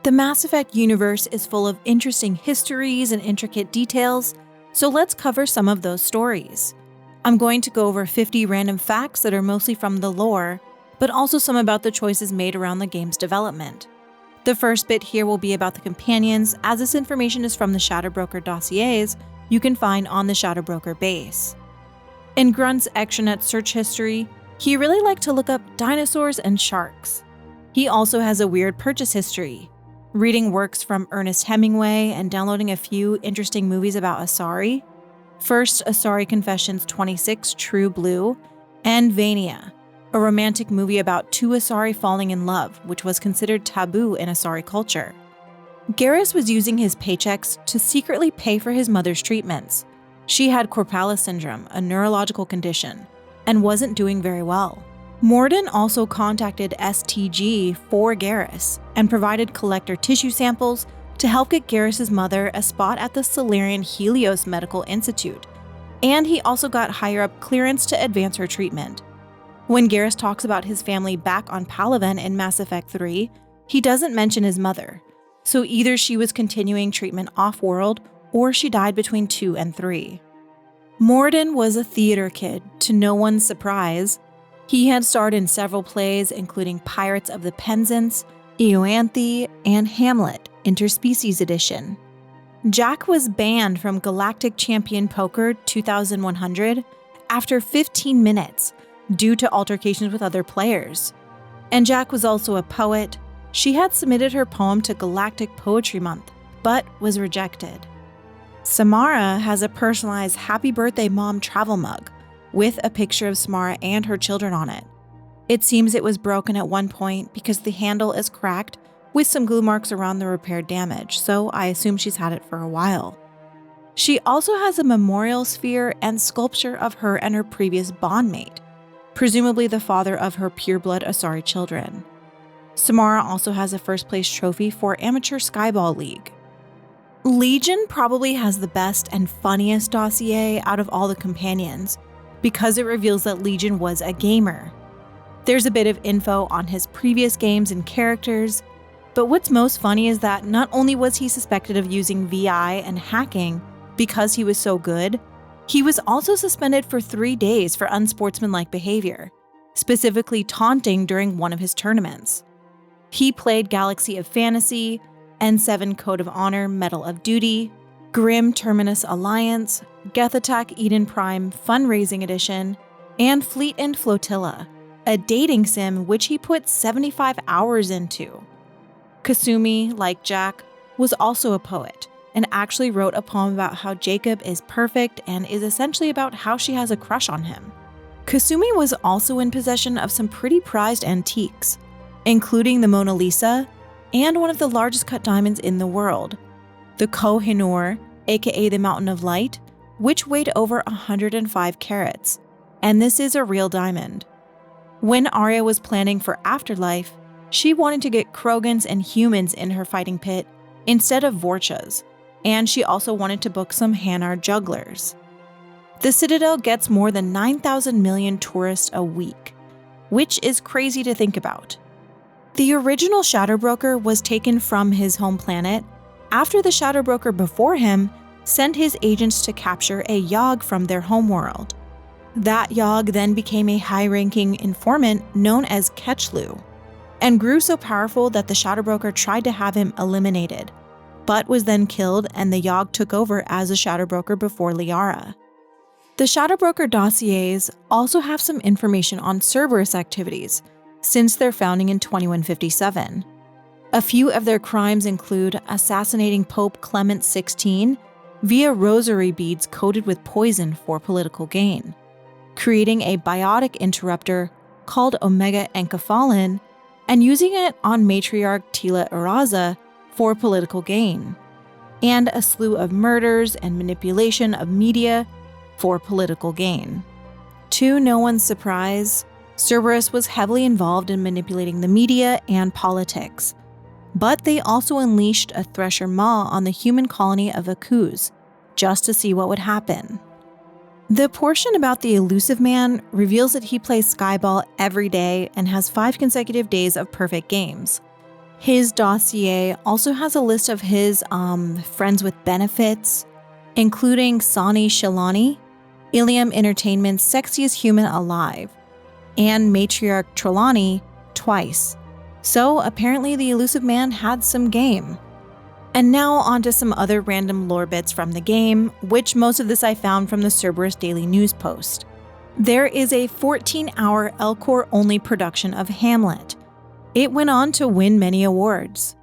The Mass Effect universe is full of interesting histories and intricate details, so let's cover some of those stories. I'm going to go over 50 random facts that are mostly from the lore, but also some about the choices made around the game's development. The first bit here will be about the companions, as this information is from the Shadow Broker dossiers you can find on the Shadow Broker base. In Grunt's extranet search history, he really liked to look up dinosaurs and sharks. He also has a weird purchase history, reading works from Ernest Hemingway and downloading a few interesting movies about Asari. First, Asari Confessions 26 True Blue, and Vania, a romantic movie about two Asari falling in love, which was considered taboo in Asari culture. Garrus was using his paychecks to secretly pay for his mother's treatments. She had Korpala syndrome, a neurological condition, and wasn't doing very well. Morden also contacted STG for Garrus and provided collector tissue samples to help get Garrus's mother a spot at the Solarian Helios Medical Institute, and he also got higher-up clearance to advance her treatment. When Garrus talks about his family back on Palaven in Mass Effect 3, he doesn't mention his mother, so either she was continuing treatment off-world or she died between 2 and 3. Morden was a theater kid, to no one's surprise. He had starred in several plays, including Pirates of the Penzance, Eoanthe, and Hamlet, Interspecies Edition. Jack was banned from Galactic Champion Poker 2100 after 15 minutes due to altercations with other players. And Jack was also a poet. She had submitted her poem to Galactic Poetry Month, but was rejected. Samara has a personalized Happy Birthday Mom travel mug with a picture of Samara and her children on it. It seems it was broken at one point because the handle is cracked with some glue marks around the repaired damage, so I assume she's had it for a while. She also has a memorial sphere and sculpture of her and her previous bondmate, presumably the father of her pureblood Asari children. Samara also has a first place trophy for Amateur Skyball League. Legion probably has the best and funniest dossier out of all the companions, because it reveals that Legion was a gamer. There's a bit of info on his previous games and characters, but what's most funny is that not only was he suspected of using VI and hacking because he was so good, he was also suspended for 3 days for unsportsmanlike behavior, specifically taunting during one of his tournaments. He played Galaxy of Fantasy, N7 Code of Honor Medal of Duty, Grim Terminus Alliance, Geth Attack Eden Prime Fundraising Edition, and Fleet and Flotilla, a dating sim which he put 75 hours into. Kasumi, like Jack, was also a poet and actually wrote a poem about how Jacob is perfect and is essentially about how she has a crush on him. Kasumi was also in possession of some pretty prized antiques, including the Mona Lisa and one of the largest cut diamonds in the world, the Koh-i-Noor, aka the Mountain of Light, which weighed over 105 carats, and this is a real diamond. When Arya was planning for Afterlife, she wanted to get Krogans and humans in her fighting pit instead of Vorchas, and she also wanted to book some Hanar jugglers. The Citadel gets more than 9,000 million tourists a week, which is crazy to think about. The original Shadow Broker was taken from his home planet after the Shadow Broker before him sent his agents to capture a Yogg from their homeworld. That Yogg then became a high-ranking informant known as Ketchlu, and grew so powerful that the Shadow Broker tried to have him eliminated, but was then killed and the Yogg took over as a Shadow Broker before Liara. The Shadow Broker dossiers also have some information on Cerberus activities since their founding in 2157. A few of their crimes include assassinating Pope Clement XVI via rosary beads coated with poison for political gain, creating a biotic interrupter called Omega Enkephalin, and using it on matriarch Tila Iraza for political gain, and a slew of murders and manipulation of media for political gain. To no one's surprise, Cerberus was heavily involved in manipulating the media and politics, but they also unleashed a Thresher Maw on the human colony of Akuz, just to see what would happen. The portion about the Elusive Man reveals that he plays Skyball every day and has 5 consecutive days of perfect games. His dossier also has a list of his friends with benefits, including Sonny Shalani, Ilium Entertainment's sexiest human alive, and matriarch Trelawney twice. So apparently the elusive man had some game. And now onto some other random lore bits from the game, which most of this I found from the Cerberus Daily News Post. There is a 14-hour Elcor-only production of Hamlet. It went on to win many awards.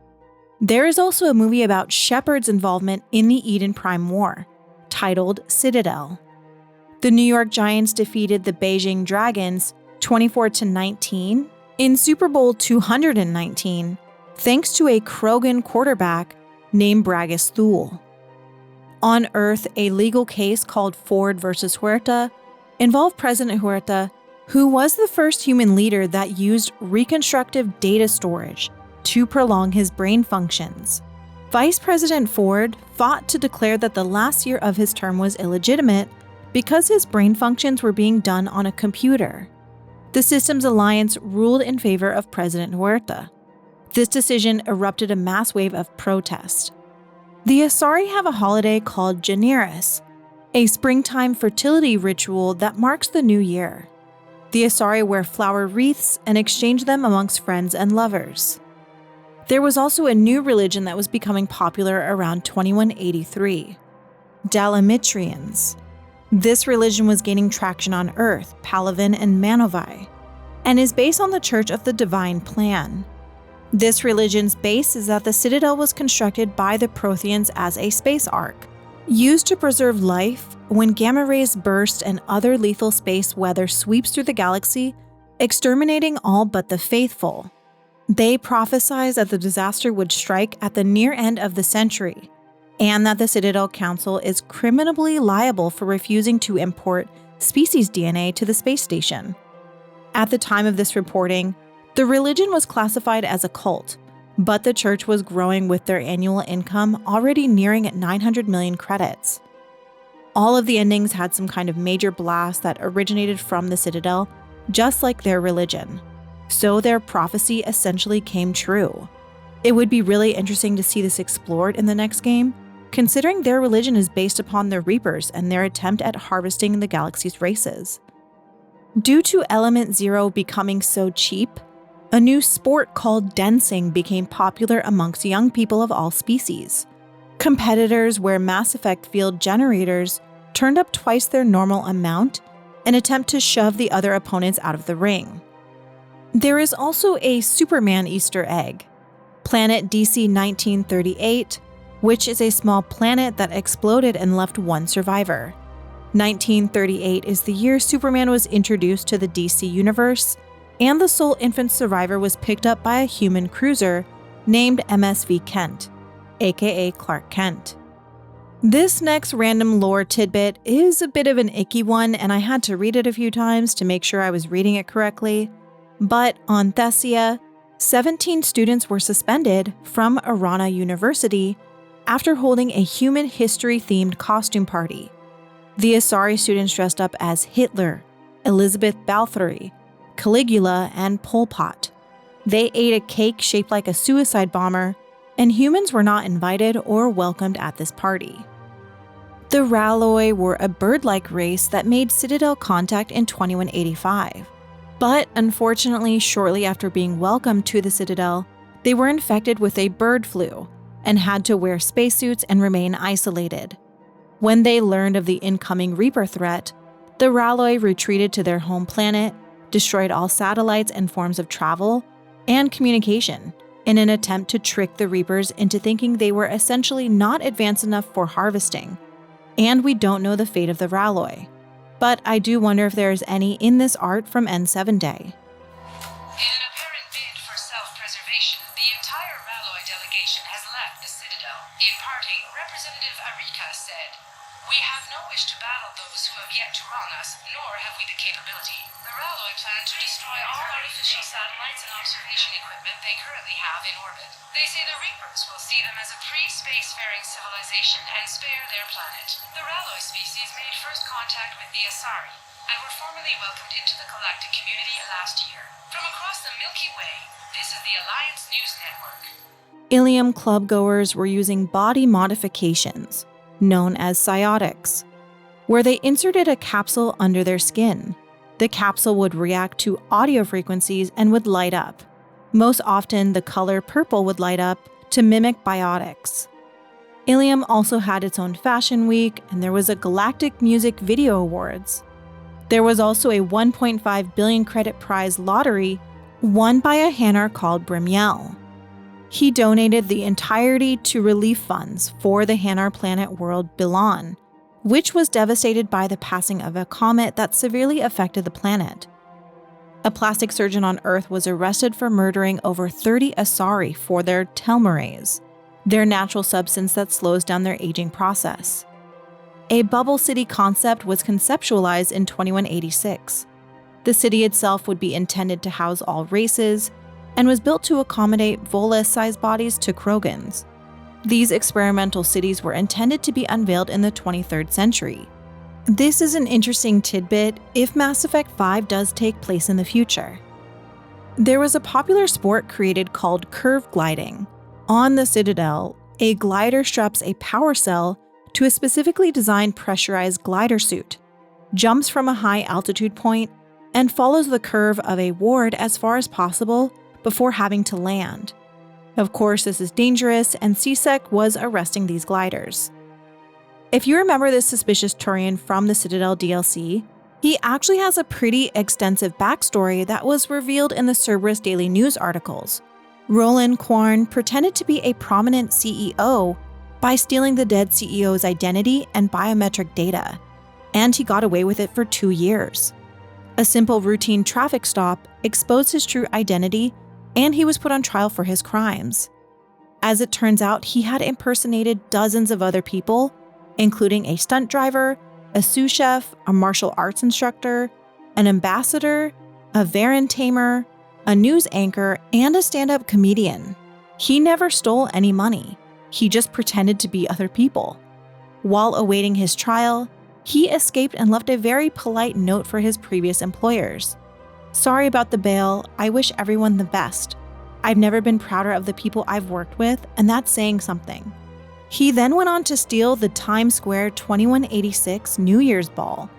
There is also a movie about Shepard's involvement in the Eden Prime War, titled Citadel. The New York Giants defeated the Beijing Dragons 24-19 in Super Bowl 219, thanks to a Krogan quarterback named Bragus Thule. On Earth, a legal case called Ford versus Huerta involved President Huerta, who was the first human leader that used reconstructive data storage to prolong his brain functions. Vice President Ford fought to declare that the last year of his term was illegitimate because his brain functions were being done on a computer. The Systems Alliance ruled in favor of President Huerta. This decision erupted a mass wave of protest. The Asari have a holiday called Janeirus, a springtime fertility ritual that marks the new year. The Asari wear flower wreaths and exchange them amongst friends and lovers. There was also a new religion that was becoming popular around 2183, Dalamitrians. This religion was gaining traction on Earth, Palaven, and Manovi, and is based on the Church of the Divine Plan. This religion's base is that the Citadel was constructed by the Protheans as a space ark, used to preserve life when gamma rays burst and other lethal space weather sweeps through the galaxy, exterminating all but the faithful. They prophesied that the disaster would strike at the near end of the century, and that the Citadel Council is criminally liable for refusing to import species DNA to the space station. At the time of this reporting, the religion was classified as a cult, but the church was growing with their annual income already nearing 900 million credits. All of the endings had some kind of major blast that originated from the Citadel, just like their religion. So their prophecy essentially came true. It would be really interesting to see this explored in the next game, considering their religion is based upon the Reapers and their attempt at harvesting the galaxy's races. Due to Element Zero becoming so cheap, a new sport called densing became popular amongst young people of all species. Competitors wear Mass Effect field generators turned up twice their normal amount and attempt to shove the other opponents out of the ring. There is also a Superman Easter egg, planet DC 1938, which is a small planet that exploded and left one survivor. 1938 is the year Superman was introduced to the DC universe, and the sole infant survivor was picked up by a human cruiser named MSV Kent, aka Clark Kent. This next random lore tidbit is a bit of an icky one, and I had to read it a few times to make sure I was reading it correctly. But on Thessia, 17 students were suspended from Arana University after holding a human history-themed costume party. The Asari students dressed up as Hitler, Elizabeth Bathory, Caligula, and Pol Pot. They ate a cake shaped like a suicide bomber, and humans were not invited or welcomed at this party. The Ralloi were a bird-like race that made Citadel contact in 2185. But unfortunately, shortly after being welcomed to the Citadel, they were infected with a bird flu and had to wear spacesuits and remain isolated. When they learned of the incoming Reaper threat, the Ralloi retreated to their home planet, destroyed all satellites and forms of travel and communication in an attempt to trick the Reapers into thinking they were essentially not advanced enough for harvesting. And we don't know the fate of the Ralloi. But I do wonder if there is any in this art from N7 Day. In an apparent bid for self-preservation, the entire Ralloi delegation has left the Citadel. In parting, Representative Arika said, "We have no wish to battle those who have yet to wrong us, nor have we the capability. The Ralloi plan to destroy all artificial satellites and observation equipment they currently have in orbit. They say the Reapers will see them as a pre-spacefaring civilization and spare their planet. The Ralloi species made first contact with the Asari and were formally welcomed into the galactic community last year. From across the Milky Way, This is the Alliance News Network. Ilium clubgoers were using body modifications, known as cytotics, where they inserted a capsule under their skin. The capsule would react to audio frequencies and would light up. Most often, the color purple would light up to mimic biotics. Ilium also had its own fashion week, and there was a Galactic Music Video Awards. There was also a 1.5 billion credit prize lottery won by a Hanar called Brimiel. He donated the entirety to relief funds for the Hanar planet world Bilan, which was devastated by the passing of a comet that severely affected the planet. A plastic surgeon on Earth was arrested for murdering over 30 Asari for their telomerase, their natural substance that slows down their aging process. A bubble city concept was conceptualized in 2186. The city itself would be intended to house all races and was built to accommodate Volus-sized bodies to Krogans. These experimental cities were intended to be unveiled in the 23rd century. This is an interesting tidbit if Mass Effect 5 does take place in the future. There was a popular sport created called curve gliding. On the Citadel, a glider straps a power cell to a specifically designed pressurized glider suit, jumps from a high altitude point, and follows the curve of a ward as far as possible before having to land. Of course, this is dangerous, and C-Sec was arresting these gliders. If you remember this suspicious Turian from the Citadel DLC, he actually has a pretty extensive backstory that was revealed in the Cerberus Daily News articles. Roland Quarn pretended to be a prominent CEO by stealing the dead CEO's identity and biometric data, and he got away with it for 2 years. A simple routine traffic stop exposed his true identity, and he was put on trial for his crimes. As it turns out, he had impersonated dozens of other people, including a stunt driver, a sous chef, a martial arts instructor, an ambassador, a Varen tamer, a news anchor, and a stand-up comedian. He never stole any money. He just pretended to be other people. While awaiting his trial, he escaped and left a very polite note for his previous employers. "Sorry about the bail. I wish everyone the best. I've never been prouder of the people I've worked with, and that's saying something." He then went on to steal the Times Square 2186 New Year's Ball,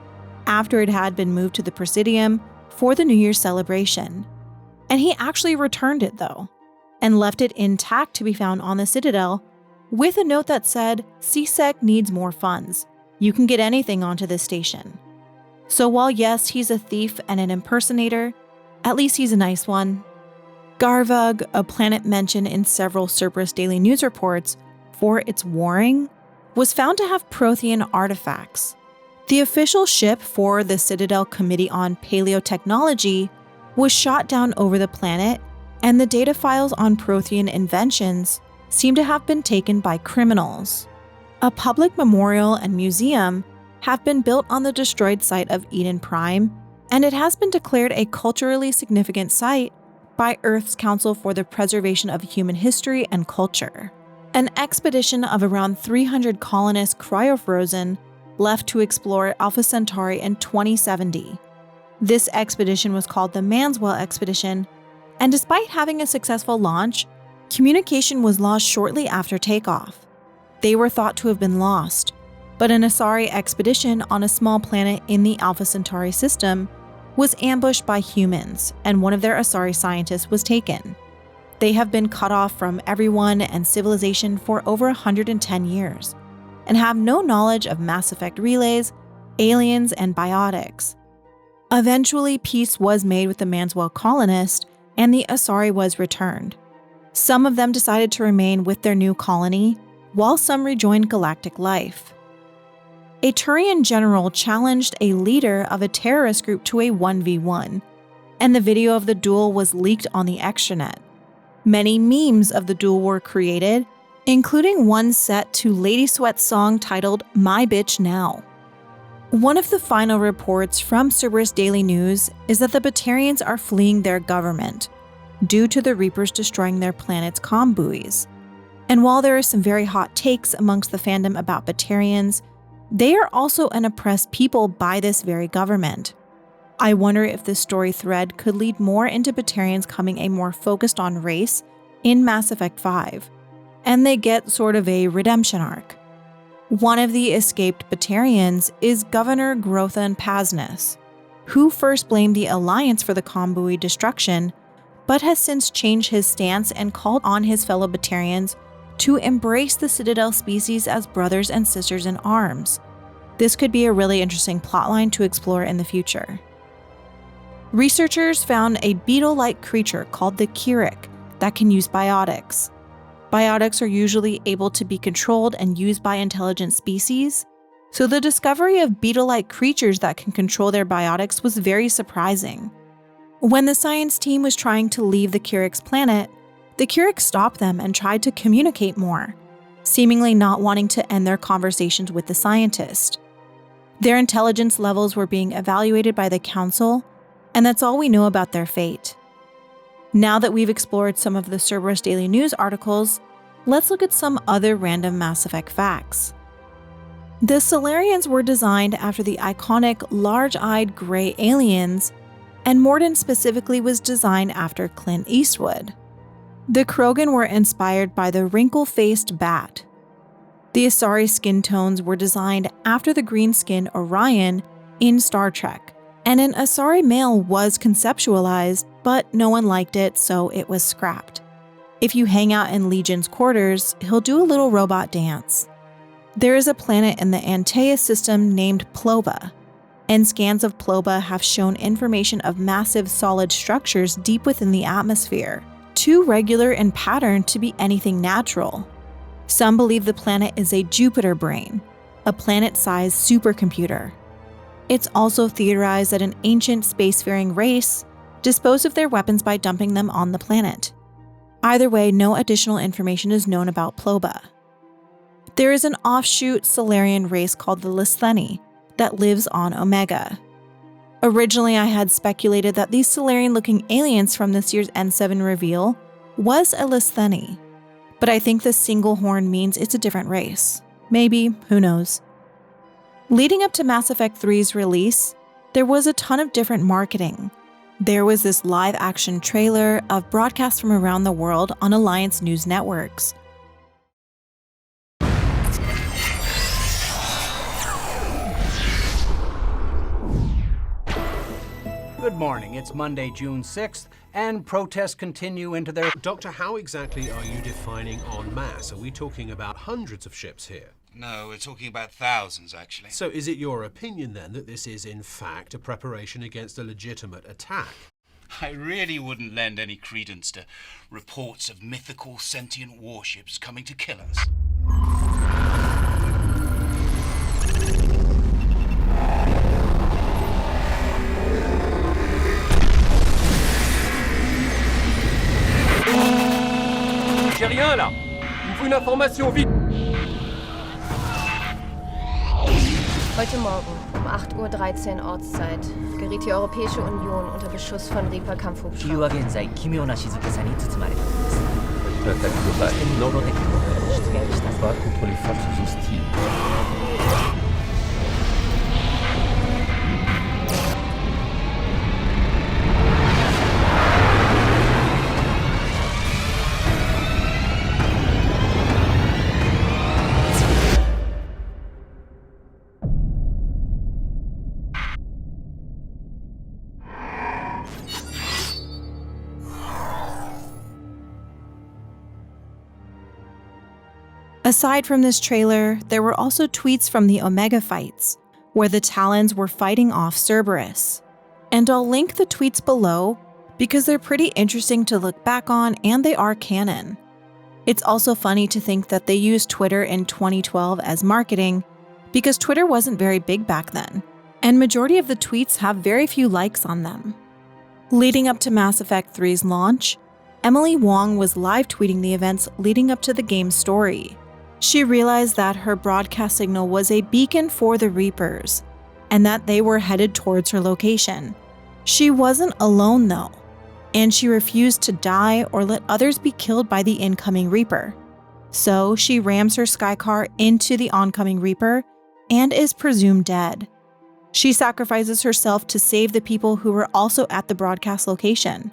after it had been moved to the Presidium for the New Year's celebration. And he actually returned it though, and left it intact to be found on the Citadel, with a note that said, "C-Sec needs more funds. You can get anything onto this station." So while yes, he's a thief and an impersonator, at least he's a nice one. Garvug, a planet mentioned in several Cerberus Daily News reports for its warring, was found to have Prothean artifacts. The official ship for the Citadel Committee on Paleotechnology was shot down over the planet, and the data files on Prothean inventions seem to have been taken by criminals. A public memorial and museum have been built on the destroyed site of Eden Prime, and it has been declared a culturally significant site by Earth's Council for the Preservation of Human History and Culture. An expedition of around 300 colonists cryofrozen left to explore Alpha Centauri in 2070. This expedition was called the Manswell Expedition, and despite having a successful launch, communication was lost shortly after takeoff. They were thought to have been lost, but an Asari expedition on a small planet in the Alpha Centauri system was ambushed by humans, and one of their Asari scientists was taken. They have been cut off from everyone and civilization for over 110 years, and have no knowledge of Mass Effect relays, aliens, and biotics. Eventually, peace was made with the Manswell colonists, and the Asari was returned. Some of them decided to remain with their new colony, while some rejoined galactic life. A Turian general challenged a leader of a terrorist group to a 1v1, and the video of the duel was leaked on the extranet. Many memes of the duel were created, including one set to Lady Sweat's song titled "My Bitch Now." One of the final reports from Cerberus Daily News is that the Batarians are fleeing their government due to the Reapers destroying their planet's comm buoys. And while there are some very hot takes amongst the fandom about Batarians, they are also an oppressed people by this very government. I wonder if this story thread could lead more into Batarians coming a more focused on race in Mass Effect 5, and they get sort of a redemption arc. One of the escaped Batarians is Governor Grothan Pasness, who first blamed the Alliance for the Combui destruction, but has since changed his stance and called on his fellow Batarians to embrace the Citadel species as brothers and sisters in arms. This could be a really interesting plotline to explore in the future. Researchers found a beetle-like creature called the Kirik that can use biotics. Biotics are usually able to be controlled and used by intelligent species, so the discovery of beetle-like creatures that can control their biotics was very surprising. When the science team was trying to leave the Kirik's planet, the Kirik stopped them and tried to communicate more, seemingly not wanting to end their conversations with the scientist. Their intelligence levels were being evaluated by the Council, and that's all we know about their fate. Now that we've explored some of the Cerberus Daily News articles, let's look at some other random Mass Effect facts. The Salarians were designed after the iconic large-eyed gray aliens, and Mordin specifically was designed after Clint Eastwood. The Krogan were inspired by the wrinkle-faced bat. The Asari skin tones were designed after the green-skinned Orion in Star Trek, and an Asari male was conceptualized, but no one liked it, so it was scrapped. If you hang out in Legion's quarters, he'll do a little robot dance. There is a planet in the Antaeus system named Ploba, and scans of Ploba have shown information of massive solid structures deep within the atmosphere, too regular in pattern to be anything natural. Some believe the planet is a Jupiter brain, a planet-sized supercomputer. It's also theorized that an ancient spacefaring race disposed of their weapons by dumping them on the planet. Either way, no additional information is known about Ploba. There is an offshoot Salarian race called the Listheni that lives on Omega. Originally, I had speculated that these Salarian-looking aliens from this year's N7 reveal was a Listheni, but I think the single horn means it's a different race. Maybe, who knows. Leading up to Mass Effect 3's release, there was a ton of different marketing. There was this live-action trailer of broadcasts from around the world on Alliance News networks. Good morning. It's Monday, June 6th, and protests continue into their... Doctor, how exactly are you defining en masse? Are we talking about hundreds of ships here? No, we're talking about thousands, actually. So is it your opinion, then, that this is, in fact, a preparation against a legitimate attack? I really wouldn't lend any credence to reports of mythical sentient warships coming to kill us. J'ai rien là. Il me faut une information vite. Heute Morgen um 8:13 Uhr Ortszeit geriet die Europäische Union unter Beschuss von 地球は Reaper-Kampfhubschraubern. 現在奇妙な静けさに包まれています。そしてノロテクノから出現した contre les forces hostiles. Aside from this trailer, there were also tweets from the Omega fights, where the Talons were fighting off Cerberus. And I'll link the tweets below because they're pretty interesting to look back on and they are canon. It's also funny to think that they used Twitter in 2012 as marketing because Twitter wasn't very big back then, and majority of the tweets have very few likes on them. Leading up to Mass Effect 3's launch, Emily Wong was live tweeting the events leading up to the game's story. She realized that her broadcast signal was a beacon for the Reapers, and that they were headed towards her location. She wasn't alone though, and she refused to die or let others be killed by the incoming Reaper. So she rams her Skycar into the oncoming Reaper and is presumed dead. She sacrifices herself to save the people who were also at the broadcast location.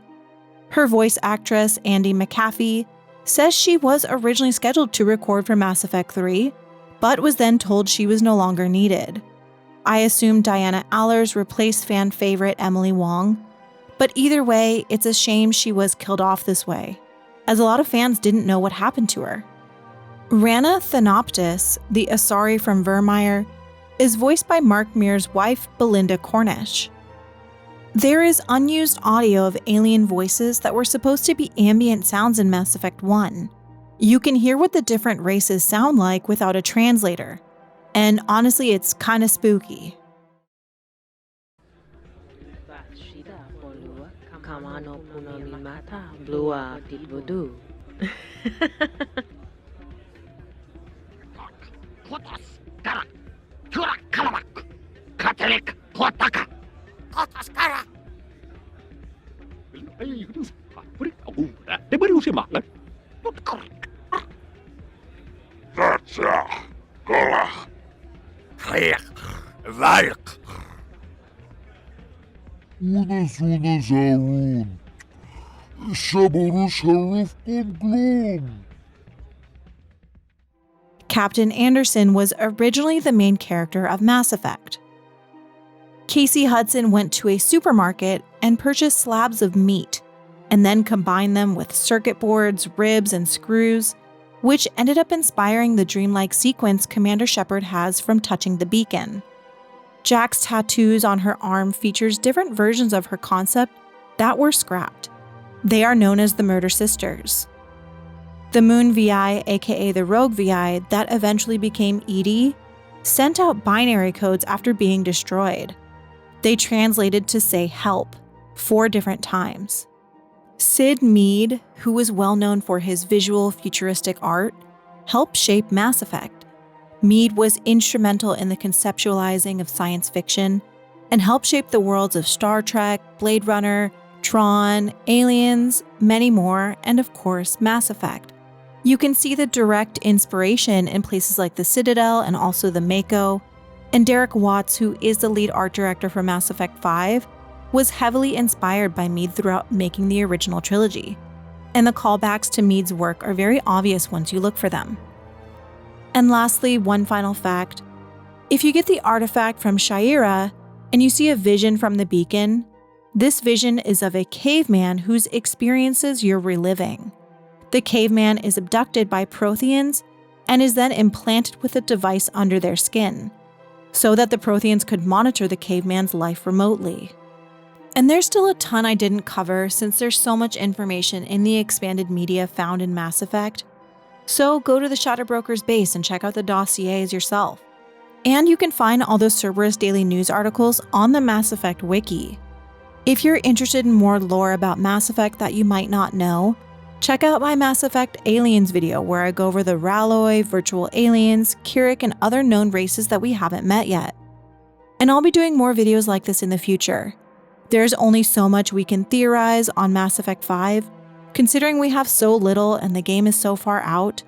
Her voice actress, Andy McAfee, says she was originally scheduled to record for Mass Effect 3, but was then told she was no longer needed. I assume Diana Allers replaced fan favorite Emily Wong, but either way, it's a shame she was killed off this way, as a lot of fans didn't know what happened to her. Rana Thanoptis, the Asari from Vermeer, is voiced by Mark Mear's wife, Belinda Cornish. There is unused audio of alien voices that were supposed to be ambient sounds in Mass Effect 1. You can hear what the different races sound like without a translator, and honestly, it's kinda spooky. Captain Anderson was originally the main character of Mass Effect. Casey Hudson went to a supermarket and purchased slabs of meat, and then combined them with circuit boards, ribs, and screws, which ended up inspiring the dreamlike sequence Commander Shepard has from touching the beacon. Jack's tattoos on her arm features different versions of her concept that were scrapped. They are known as the Murder Sisters. The Moon VI, aka the Rogue VI, that eventually became EDI, sent out binary codes after being destroyed. They translated to say help 4 different times. Sid Mead, who was well known for his visual futuristic art, helped shape Mass Effect. Mead was instrumental in the conceptualizing of science fiction and helped shape the worlds of Star Trek, Blade Runner, Tron, Aliens, many more, and of course, Mass Effect. You can see the direct inspiration in places like the Citadel and also the Mako, and Derek Watts, who is the lead art director for Mass Effect 5, was heavily inspired by Mead throughout making the original trilogy, and the callbacks to Mead's work are very obvious once you look for them. And lastly, one final fact. If you get the artifact from Sha'ira and you see a vision from the beacon, this vision is of a caveman whose experiences you're reliving. The caveman is abducted by Protheans and is then implanted with a device under their skin, so that the Protheans could monitor the caveman's life remotely. And there's still a ton I didn't cover since there's so much information in the expanded media found in Mass Effect. So go to the Shatterbroker's base and check out the dossiers yourself. And you can find all the Cerberus Daily News articles on the Mass Effect wiki. If you're interested in more lore about Mass Effect that you might not know, check out my Mass Effect Aliens video where I go over the Ralloy, virtual aliens, Kirik, and other known races that we haven't met yet. And I'll be doing more videos like this in the future. There's only so much we can theorize on Mass Effect 5, considering we have so little and the game is so far out.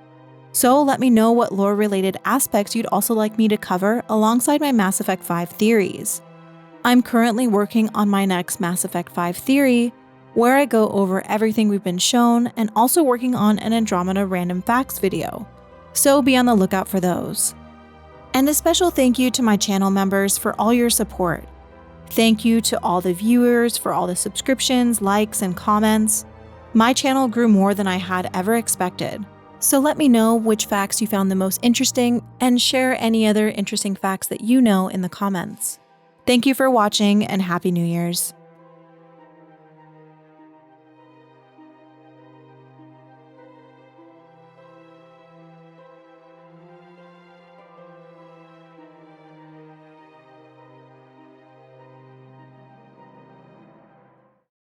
So let me know what lore-related aspects you'd also like me to cover alongside my Mass Effect 5 theories. I'm currently working on my next Mass Effect 5 theory, where I go over everything we've been shown, and also working on an Andromeda random facts video. So be on the lookout for those. And a special thank you to my channel members for all your support. Thank you to all the viewers for all the subscriptions, likes, and comments. My channel grew more than I had ever expected. So let me know which facts you found the most interesting and share any other interesting facts that you know in the comments. Thank you for watching and Happy New Year's.